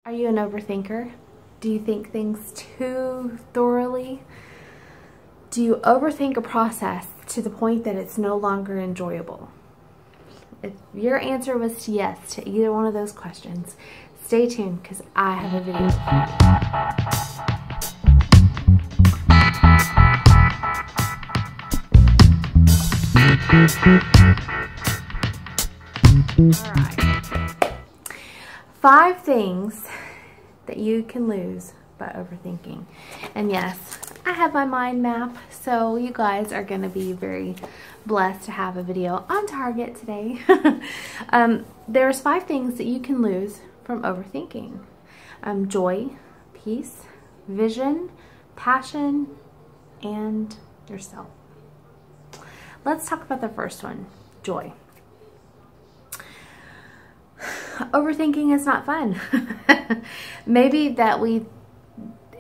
Are you an overthinker? Do you think things too thoroughly? Do you overthink a process to the point that it's no longer enjoyable? If your answer was yes to either one of those questions, stay tuned because I have a video for you. All right. 5 things that you can lose by overthinking. And yes, I have my mind map, so you guys are going to be very blessed to have a video on target today. There's 5 things that you can lose from overthinking. Joy, peace, vision, passion, and yourself. Let's talk about the first one, joy. Overthinking is not fun. Maybe that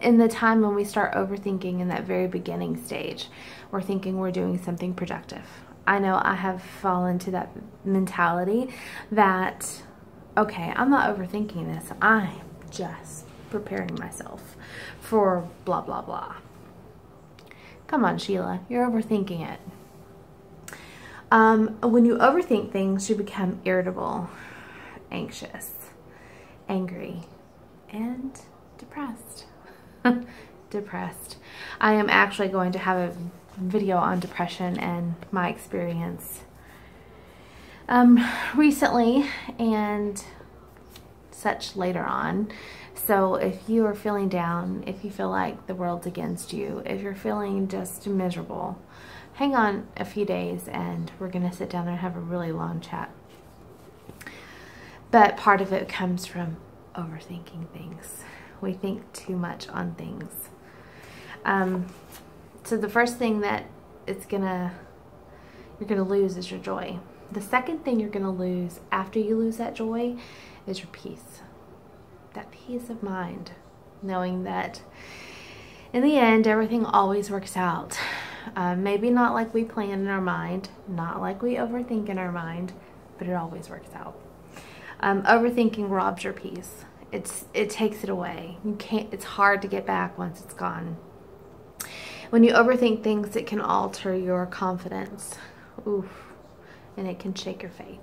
in the time when we start overthinking in that very beginning stage, we're thinking we're doing something productive. I know I have fallen to that mentality that, okay, I'm not overthinking this. I'm just preparing myself for blah, blah, blah. Come on, Sheila, you're overthinking it. When you overthink things, you become irritable, anxious, angry, and depressed. Depressed. I am actually going to have a video on depression and my experience recently and such later on. So if you are feeling down, if you feel like the world's against you, if you're feeling just miserable, hang on a few days and we're going to sit down and have a really long chat. But part of it comes from overthinking things. We think too much on things. So the first thing that you're gonna lose is your joy. The second thing you're gonna lose after you lose that joy is your peace. That peace of mind, knowing that in the end everything always works out. Maybe not like we plan in our mind, not like we overthink in our mind, but it always works out. Overthinking robs your peace. It takes it away. It's hard to get back once it's gone. When you overthink things, it can alter your confidence. Oof. And it can shake your faith.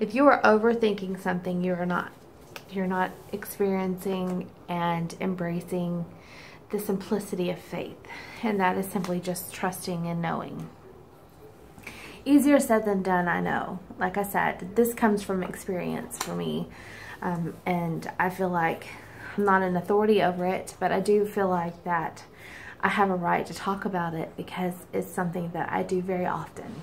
If you are overthinking something, you're not experiencing and embracing the simplicity of faith. And that is simply just trusting and knowing. Easier said than done, I know. Like I said, this comes from experience for me. And I feel like I'm not an authority over it, but I do feel like that I have a right to talk about it because it's something that I do very often.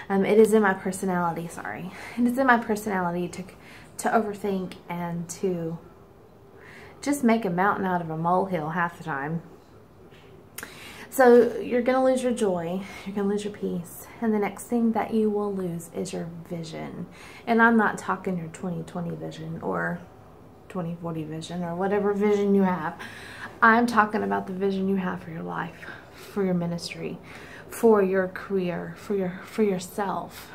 It is in my personality, sorry. It is in my personality to overthink and to just make a mountain out of a molehill half the time. So you're going to lose your joy, you're going to lose your peace, and the next thing that you will lose is your vision. And I'm not talking your 2020 vision or 2040 vision or whatever vision you have. I'm talking about the vision you have for your life, for your ministry, for your career, for yourself.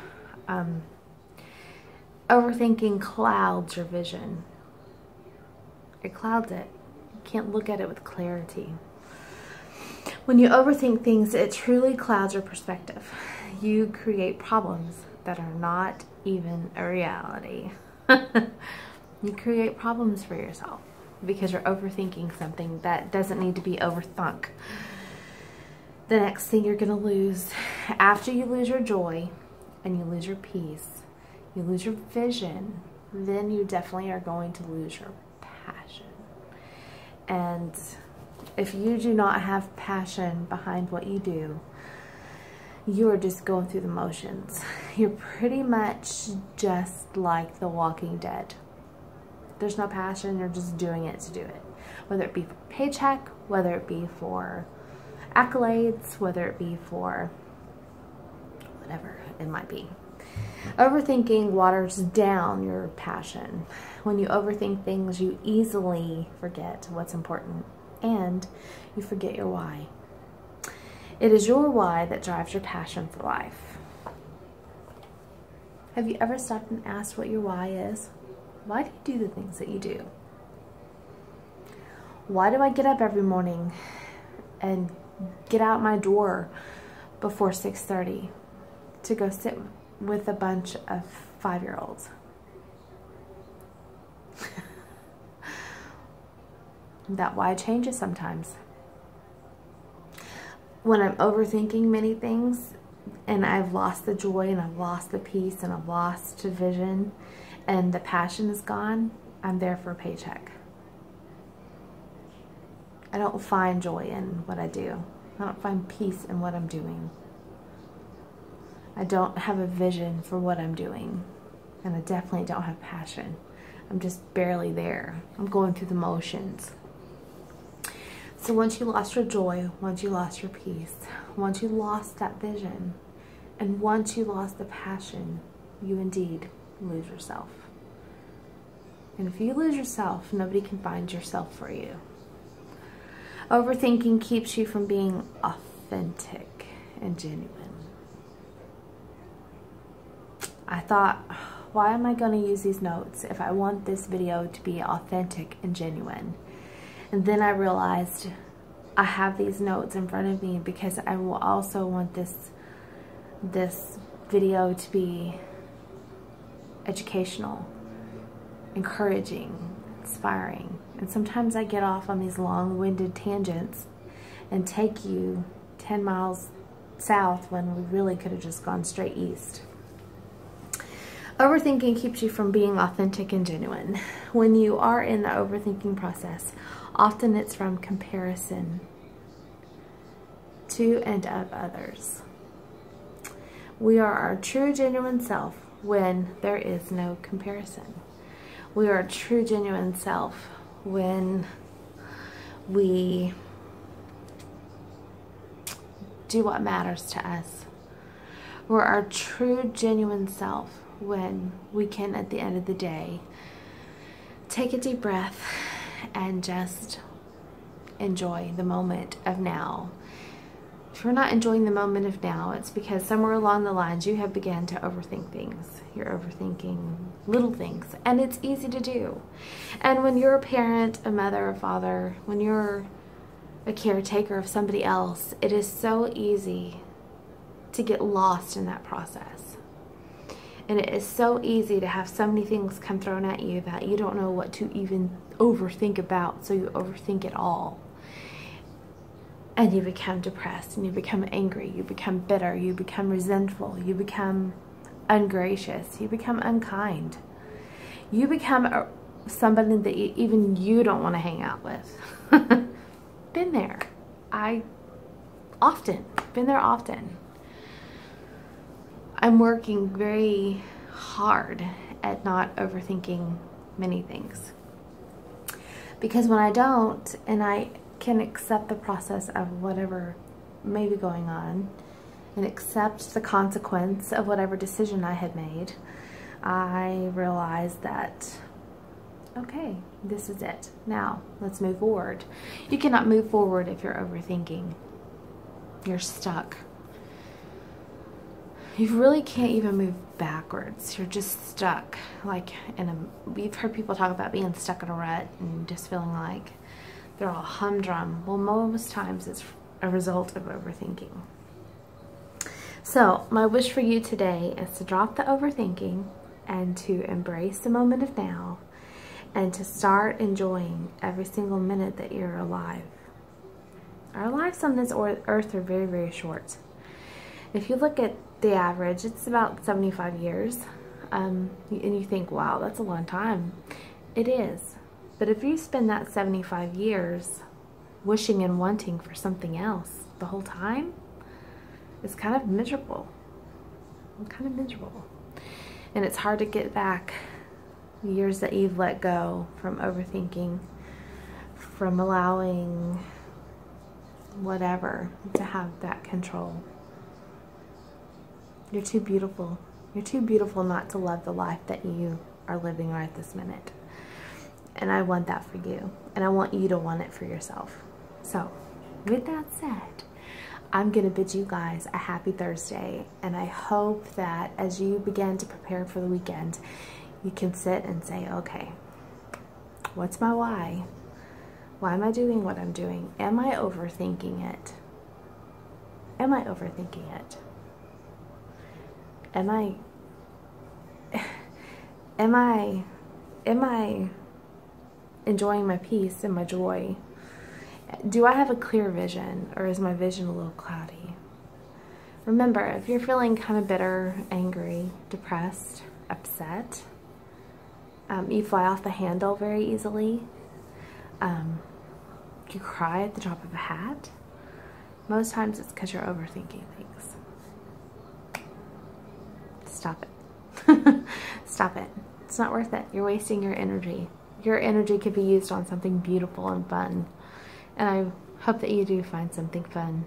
Overthinking clouds your vision. It clouds it. You can't look at it with clarity. When you overthink things, it truly clouds your perspective. You create problems that are not even a reality. You create problems for yourself because you're overthinking something that doesn't need to be overthunk. The next thing you're going to lose, after you lose your joy and you lose your peace, you lose your vision, then you definitely are going to lose your passion. And if you do not have passion behind what you do, you are just going through the motions. You're pretty much just like The Walking Dead. There's no passion, you're just doing it to do it. Whether it be for paycheck, whether it be for accolades, whether it be for whatever it might be. Overthinking waters down your passion. When you overthink things, you easily forget what's important and you forget your why. It is your why that drives your passion for life. Have you ever stopped and asked what your why is? Why do you do the things that you do? Why do I get up every morning and get out my door before 6:30 to go sit with a bunch of 5-year-olds? That why changes sometimes. When I'm overthinking many things and I've lost the joy and I've lost the peace and I've lost the vision and the passion is gone, I'm there for a paycheck. I don't find joy in what I do. I don't find peace in what I'm doing. I don't have a vision for what I'm doing. And I definitely don't have passion. I'm just barely there. I'm going through the motions. So once you lost your joy, once you lost your peace, once you lost that vision, and once you lost the passion, you indeed lose yourself. And if you lose yourself, nobody can find yourself for you. Overthinking keeps you from being authentic and genuine. I thought, why am I going to use these notes if I want this video to be authentic and genuine? And then I realized I have these notes in front of me because I will also want this video to be educational, encouraging, inspiring. And sometimes I get off on these long-winded tangents and take you 10 miles south when we really could have just gone straight east. Overthinking keeps you from being authentic and genuine. When you are in the overthinking process, often it's from comparison to and of others. We are our true, genuine self when there is no comparison. We are our true, genuine self when we do what matters to us. We're our true, genuine self when we can, at the end of the day, take a deep breath and just enjoy the moment of now. If you're not enjoying the moment of now, it's because somewhere along the lines you have begun to overthink things. You're overthinking little things, and it's easy to do. And when you're a parent, a mother, a father, when you're a caretaker of somebody else, it is so easy to get lost in that process. And it is so easy to have so many things come thrown at you that you don't know what to even overthink about, so you overthink it all. And you become depressed, and you become angry, you become bitter, you become resentful, you become ungracious, you become unkind. You become somebody that even you don't want to hang out with. Been there. Been there often. I'm working very hard at not overthinking many things. Because when I don't, and I can accept the process of whatever may be going on, and accept the consequence of whatever decision I had made, I realized that, okay, this is it. Now, let's move forward. You cannot move forward if you're overthinking. You're stuck. You really can't even move backwards. You're just stuck. Like, we've heard people talk about being stuck in a rut and just feeling like they're all humdrum. Well, most times it's a result of overthinking. So, my wish for you today is to drop the overthinking and to embrace the moment of now and to start enjoying every single minute that you're alive. Our lives on this earth are very, very short. If you look at the average, it's about 75 years. And you think, wow, that's a long time. It is. But if you spend that 75 years wishing and wanting for something else the whole time, it's kind of miserable. And it's hard to get back years that you've let go from overthinking, from allowing whatever to have that control. You're too beautiful. You're too beautiful not to love the life that you are living right this minute. And I want that for you. And I want you to want it for yourself. So, with that said, I'm going to bid you guys a happy Thursday. And I hope that as you begin to prepare for the weekend, you can sit and say, okay, what's my why? Why am I doing what I'm doing? Am I overthinking it? Am I overthinking it? Am I enjoying my peace and my joy? Do I have a clear vision, or is my vision a little cloudy? Remember, if you're feeling kind of bitter, angry, depressed, upset, you fly off the handle very easily, you cry at the drop of a hat, most times it's because you're overthinking things. Stop it. Stop it. It's not worth it. You're wasting your energy. Your energy could be used on something beautiful and fun. And I hope that you do find something fun